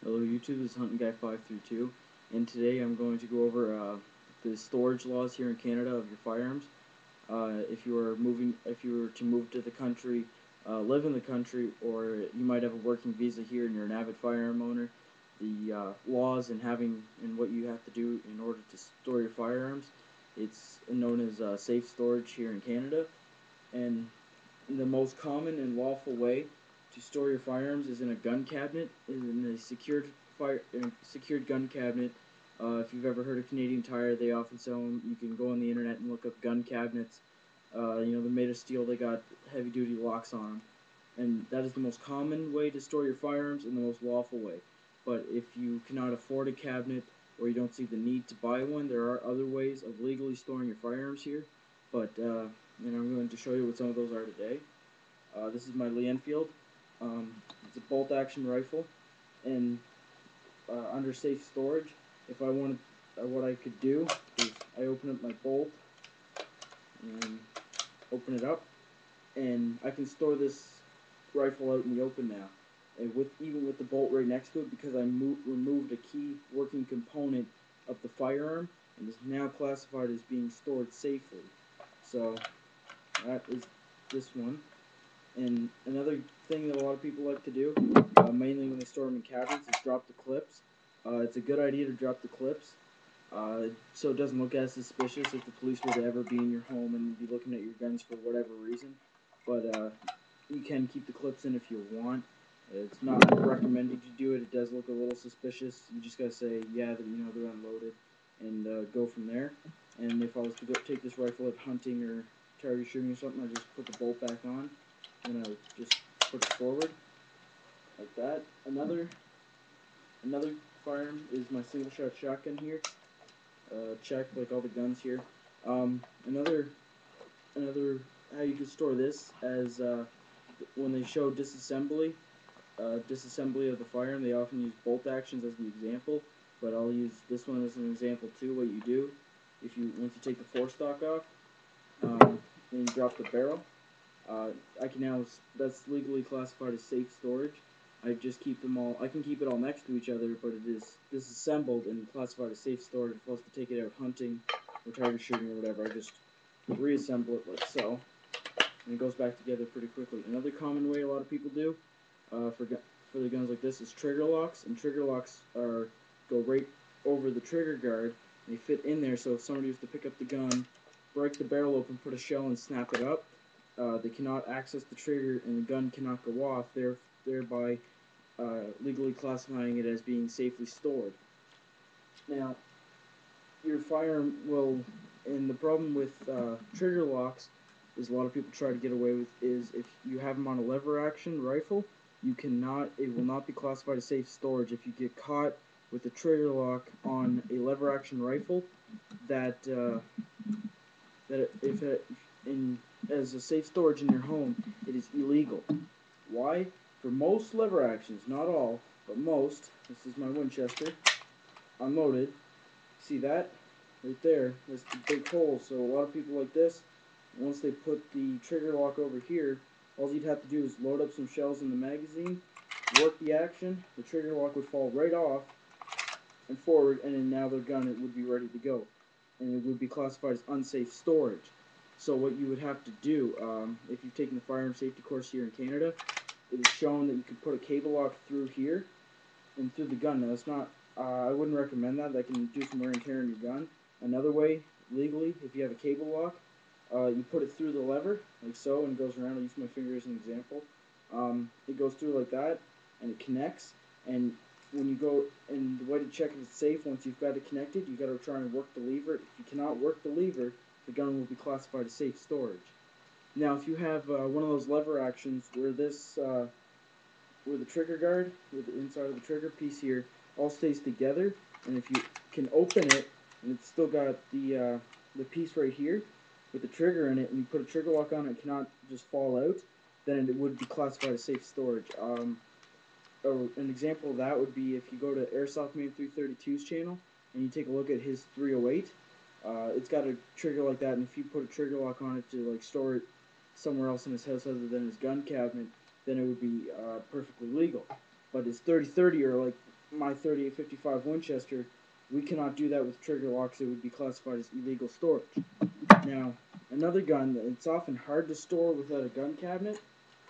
Hello YouTube, this is Hunting Guy 532, and today I'm going to go over the storage laws here in Canada of your firearms. If you were to move to the country, live in the country, or you might have a working visa here and you're an avid firearm owner, the laws and what you have to do in order to store your firearms. It's known as safe storage here in Canada, and the most common and lawful way to store your firearms is in a gun cabinet, in a secured gun cabinet. If you've ever heard of Canadian Tire, they often sell them. You can go on the internet and look up gun cabinets. They're made of steel. They got heavy-duty locks on them, and that is the most common way to store your firearms and the most lawful way. But if you cannot afford a cabinet or you don't see the need to buy one, there are other ways of legally storing your firearms here. But I'm going to show you what some of those are today. This is my Lee Enfield. It's a bolt-action rifle, and under safe storage, if I wanted, what I could do is I open up my bolt and open it up, and I can store this rifle out in the open now, and even with the bolt right next to it, because I removed a key working component of the firearm, and is now classified as being stored safely. So that is this one. And another thing that a lot of people like to do, mainly when they store them in cabinets, is drop the clips. It's a good idea to drop the clips, so it doesn't look as suspicious if the police were to ever be in your home and be looking at your guns for whatever reason. But you can keep the clips in if you want. It's not recommended you do it. It does look a little suspicious. You just gotta say, yeah, that they're unloaded, and go from there. And if I was to take this rifle out hunting or target shooting or something, I just put the bolt back on, and I just put it forward like that. Another firearm is my single shot shotgun here. Check like all the guns here. Another how you can store this as when they show disassembly of the firearm, they often use bolt actions as the example, but I'll use this one as an example too. What you do once you take the forestock off, and you drop the barrel. That's legally classified as safe storage. I just keep them all. I can keep it all next to each other, but it is disassembled and classified as safe storage. If I was to take it out hunting or target shooting or whatever, I just reassemble it like so, and it goes back together pretty quickly. Another common way a lot of people do for the guns like this is trigger locks, and trigger locks go right over the trigger guard. And they fit in there, so if somebody was to pick up the gun, break the barrel open, put a shell, and snap it up, they cannot access the trigger, and the gun cannot go off, thereby legally classifying it as being safely stored. Now, your firearm will, and the problem with trigger locks is a lot of people try to get away with is if you have them on a lever action rifle, it will not be classified as safe storage. If you get caught with a trigger lock on a lever action rifle, as a safe storage in your home, it is illegal. Why? For most lever actions, not all, but most, this is my Winchester, unloaded. See that? Right there, there's the big hole. So a lot of people like this, once they put the trigger lock over here, all you'd have to do is load up some shells in the magazine, work the action, the trigger lock would fall right off and forward, and then now the gun would be ready to go. And it would be classified as unsafe storage. So what you would have to do, if you've taken the firearm safety course here in Canada, it is shown that you can put a cable lock through here and through the gun. Now, it's not, I wouldn't recommend that. That can do some wear and tear on your gun. Another way, legally, if you have a cable lock, you put it through the lever, like so, and it goes around. I'll use my finger as an example. It goes through like that, and it connects. And when you go, and the way to check if it's safe, once you've got it connected, you got to try and work the lever. If you cannot work the lever, the gun will be classified as safe storage. Now, if you have one of those lever actions where where the trigger guard, with the inside of the trigger piece here, all stays together, and if you can open it, and it's still got the piece right here with the trigger in it, and you put a trigger lock on it, it cannot just fall out, then it would be classified as safe storage. An example of that would be if you go to Airsoft Man 332's channel, and you take a look at his 308, it's got a trigger like that, and if you put a trigger lock on it to store it somewhere else in his house other than his gun cabinet, then it would be perfectly legal. But his 3030 or like my 3855 Winchester, we cannot do that with trigger locks. It would be classified as illegal storage. Now, another gun that it's often hard to store without a gun cabinet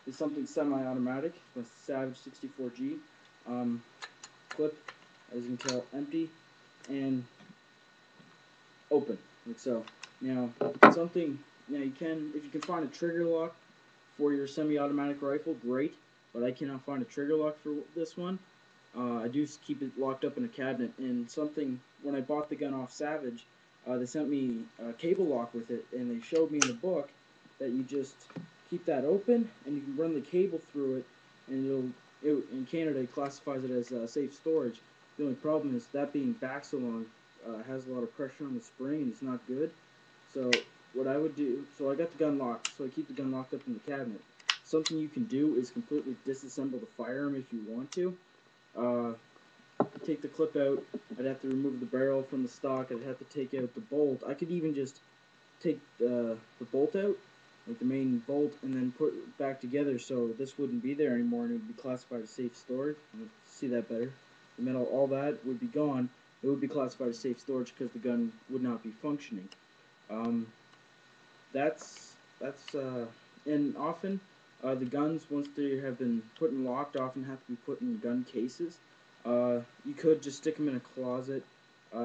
is something semi-automatic, the Savage 64G. Clip, as you can tell, empty and open, like so. Now, something, now you can, if you can find a trigger lock for your semi-automatic rifle, great, but I cannot find a trigger lock for this one. I do keep it locked up in a cabinet, and something, when I bought the gun off Savage, they sent me a cable lock with it, and they showed me in the book that you just keep that open, and you can run the cable through it, and in Canada, it classifies it as safe storage. The only problem is that being back so long has a lot of pressure on the spring, and it's not good. So what I would do, so I got the gun locked, so I keep the gun locked up in the cabinet. Something you can do is completely disassemble the firearm if you want to. Take the clip out, I'd have to remove the barrel from the stock, I'd have to take out the bolt. I could even just take the bolt out, like the main bolt, and then put it back together so this wouldn't be there anymore and it would be classified as safe storage. You see that better. The metal, all that would be gone. It would be classified as safe storage because the gun would not be functioning. And often the guns, once they have been put in locked, often have to be put in gun cases. You could just stick them in a closet.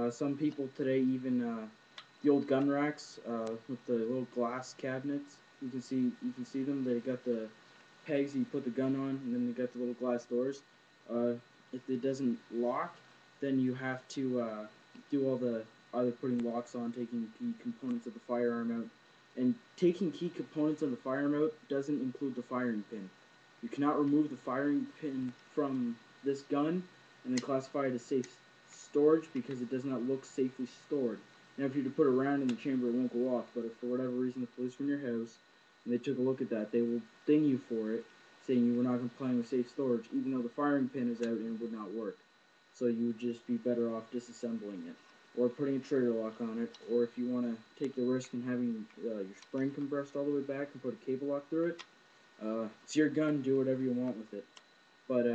Some people today even the old gun racks with the little glass cabinets. You can see them. They got the pegs you put the gun on, and then they got the little glass doors. If it doesn't lock, then you have to do all the either putting locks on, taking key components of the firearm out, and taking key components of the firearm out doesn't include the firing pin. You cannot remove the firing pin from this gun and then classify it as safe storage because it does not look safely stored. Now, if you were to put a round in the chamber, it won't go off, but if for whatever reason the police were in your house and they took a look at that, they will ding you for it, saying you were not complying with safe storage, even though the firing pin is out and it would not work. So you would just be better off disassembling it, or putting a trigger lock on it, or if you want to take the risk in having your spring compressed all the way back and put a cable lock through it, it's your gun, do whatever you want with it. But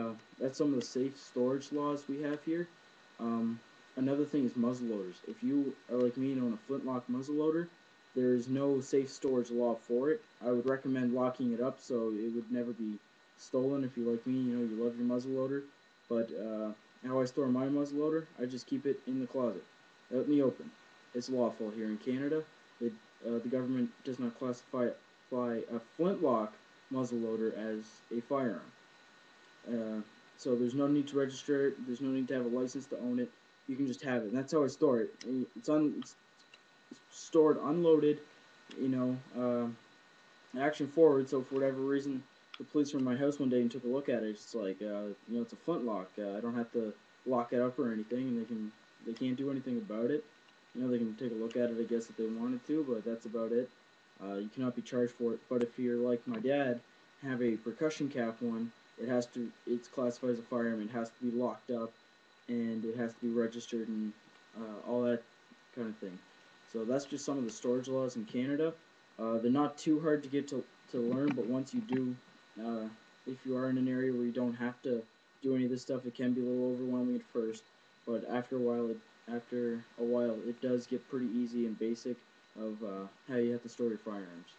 that's some of the safe storage laws we have here. Another thing is muzzleloaders. If you are like me and own a flintlock muzzleloader, there is no safe storage law for it. I would recommend locking it up so it would never be stolen. If you're like me, you know, you love your muzzleloader. But how I store my muzzleloader, I just keep it in the closet, out in the open. It's lawful here in Canada. The government does not classify a flintlock muzzleloader as a firearm. So there's no need to register it. There's no need to have a license to own it. You can just have it. And that's how I store it. It's stored unloaded, you know, action forward. So for whatever reason, the police were in my house one day and took a look at it. It's like, you know, it's a flintlock. I don't have to lock it up or anything, and they can't do anything about it. You know, they can take a look at it, I guess, if they wanted to, but that's about it. You cannot be charged for it. But if you're like my dad, have a percussion cap one, it's classified as a firearm. It has to be locked up, and it has to be registered and all that kind of thing. So that's just some of the storage laws in Canada. They're not too hard to get to learn, but once you do, if you are in an area where you don't have to do any of this stuff, it can be a little overwhelming at first. But after a while, it does get pretty easy and basic of how you have to store your firearms.